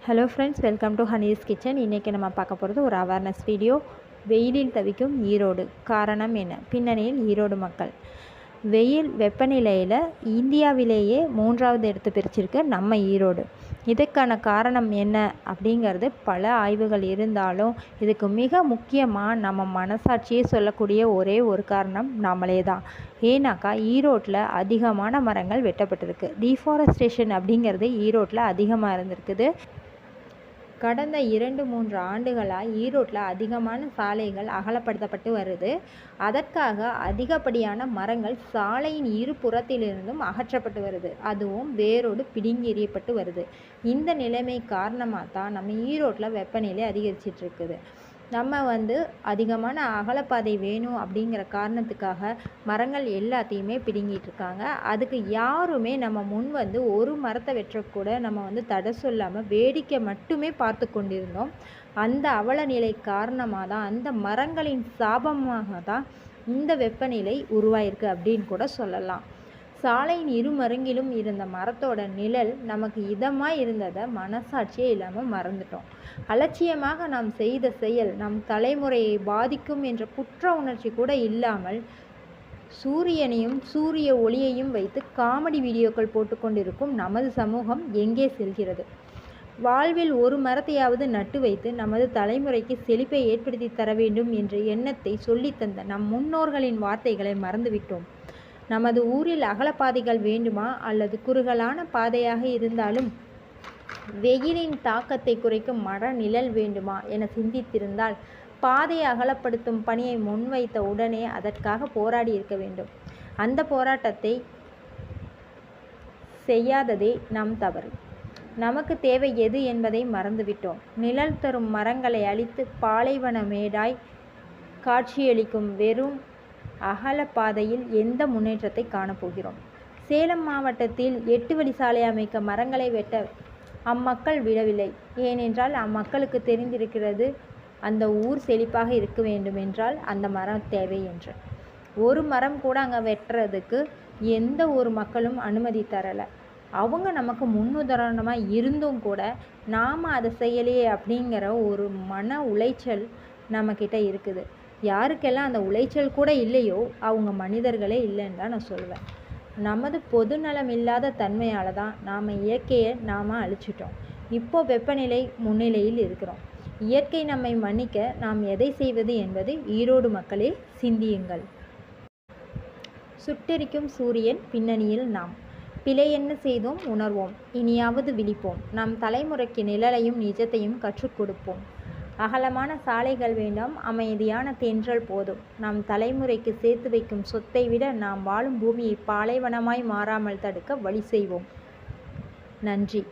Hello friends, welcome to Honey's kitchen. இன்றைக்கி நம்ம பார்க்க போகிறது ஒரு அவேர்னஸ் வீடியோ. வெயிலில் தவிக்கும் ஈரோடு, காரணம் என்ன? பின்னணியில் ஈரோடு மக்கள். வெயில் வெப்பநிலையில் இந்தியாவிலேயே 3வது இடத்தை பிரிச்சிருக்கு நம்ம ஈரோடு. இதுக்கான காரணம் என்ன அப்படிங்கிறது பல ஆய்வுகள் இருந்தாலும் இதுக்கு மிக முக்கியமாக நம்ம மனசாட்சியே சொல்லக்கூடிய ஒரே ஒரு காரணம் நம்மளே தான். ஏன்னாக்கா ஈரோட்டில் அதிகமான மரங்கள் வெட்டப்பட்டிருக்கு. டீஃபாரஸ்டேஷன் அப்படிங்கிறது ஈரோட்டில் அதிகமாக இருந்திருக்குது. கடந்த 2-3 ஆண்டுகளாக ஈரோட்டில் அதிகமான சாலைகள் அகலப்படுத்தப்பட்டு வருது. அதற்காக அதிகப்படியான மரங்கள் சாலையின் இரு புறத்திலிருந்தும் அகற்றப்பட்டு வருது. அதுவும் வேரோடு பிடுங்கி எறியப்பட்டு வருது. இந்த நிலைமை காரணமாக தான் நம்ம ஈரோட்டில் வெப்பநிலை அதிகரிச்சிட்டு இருக்குது. நம்ம அதிகமான அகலப்பாதை வேணும் அப்படிங்கிற காரணத்துக்காக மரங்கள் எல்லாத்தையுமே பிடுங்கிட்டு இருக்காங்க. அதுக்கு யாருமே நம்ம முன் ஒரு மரத்தை வெற்றக்கூட நம்ம தடை சொல்லாமல் வேடிக்கை மட்டுமே பார்த்து கொண்டிருந்தோம். அந்த அவல நிலை காரணமாக தான், அந்த மரங்களின் சாபமாக தான் இந்த வெப்பநிலை உருவாயிருக்கு அப்படின்னு கூட சொல்லலாம். சாலையின் இருமருங்கிலும் இருந்த மரத்தோட நிழல் நமக்கு இதமாக இருந்ததை மனசாட்சியே இல்லாமல் மறந்துட்டோம். அலட்சியமாக நாம் செய்த செயல் நம் தலைமுறையை பாதிக்கும் என்ற குற்ற உணர்ச்சி கூட இல்லாமல் சூரியனையும் சூரிய ஒளியையும் வைத்து காமெடி வீடியோக்கள் போட்டுக்கொண்டிருக்கும் நமது சமூகம் எங்கே செல்கிறது? வாழ்வில் ஒரு மரத்தையாவது நட்டு வைத்து நமது தலைமுறைக்கு செழிப்பை ஏற்படுத்தி தர வேண்டும் என்ற எண்ணத்தை சொல்லித்தந்த நம் முன்னோர்களின் வார்த்தைகளை மறந்துவிட்டோம். நமது ஊரில் அகலப்பாதைகள் வேண்டுமா அல்லது குறுகலான பாதையாக இருந்தாலும் வெயிலின் தாக்கத்தை குறைக்கும் மர நிழல் வேண்டுமா என சிந்தித்திருந்தால் பாதையை அகலப்படுத்தும் பணியை முன்வைத்த உடனே அதற்காக போராடி இருக்க வேண்டும். அந்த போராட்டத்தை செய்யாததே நம் தவறு. நமக்கு தேவை எது என்பதை மறந்துவிட்டோம். நிழல் தரும் மரங்களை அழித்து பாலைவன மேடாய் காட்சியளிக்கும் வெறும் அகல பாதையில் எந்த முன்னேற்றத்தை காணப்போகிறோம்? சேலம் மாவட்டத்தில் 8 வழி சாலை அமைக்க மரங்களை வெட்ட அம்மக்கள் விடவில்லை. ஏனென்றால் அம்மக்களுக்கு தெரிந்திருக்கிறது, அந்த ஊர் செழிப்பாக இருக்க வேண்டும் என்றால் அந்த மரம் தேவை என்று. ஒரு மரம் கூட அங்கே வெட்டுறதுக்கு எந்த ஒரு மக்களும் அனுமதி தரலை. அவங்க நமக்கு முன்னுதாரணமாக இருந்தும் கூட நாம் அதை செய்யலையே அப்படிங்கிற ஒரு மன உளைச்சல் நம்மக்கிட்ட இருக்குது. யாருக்கெல்லாம் அந்த உளைச்சல் கூட இல்லையோ அவங்க மனிதர்களே இல்லைன்னு தான் நான் சொல்லுவேன். நமது பொதுநலம் இல்லாத தன்மையால் தான் நாம் இயற்கையை நாம் அழிச்சிட்டோம். இப்போது வெப்பநிலை முன்னிலையில் இருக்கிறோம். இயற்கை நம்மை மன்னிக்க நாம் எதை செய்வது என்பது ஈரோடு மக்களே சிந்தியுங்கள். சுட்டெரிக்கும் சூரியன் பின்னணியில் நாம். பிழை என்ன செய்தோம் உணர்வோம். இனியாவது விழிப்போம். நம் தலைமுறைக்கு நிழலையும் நிஜத்தையும் கற்றுக் கொடுப்போம். அகலமான சாலைகள் வேண்டாம், அமைதியான தென்றல் போதும். நம் தலைமுறைக்கு சேர்த்து வைக்கும் சொத்தை விட நாம் வாழும் பூமியை பாலைவனமாய் மாறாமல் தடுக்க வழி செய்வோம். நன்றி.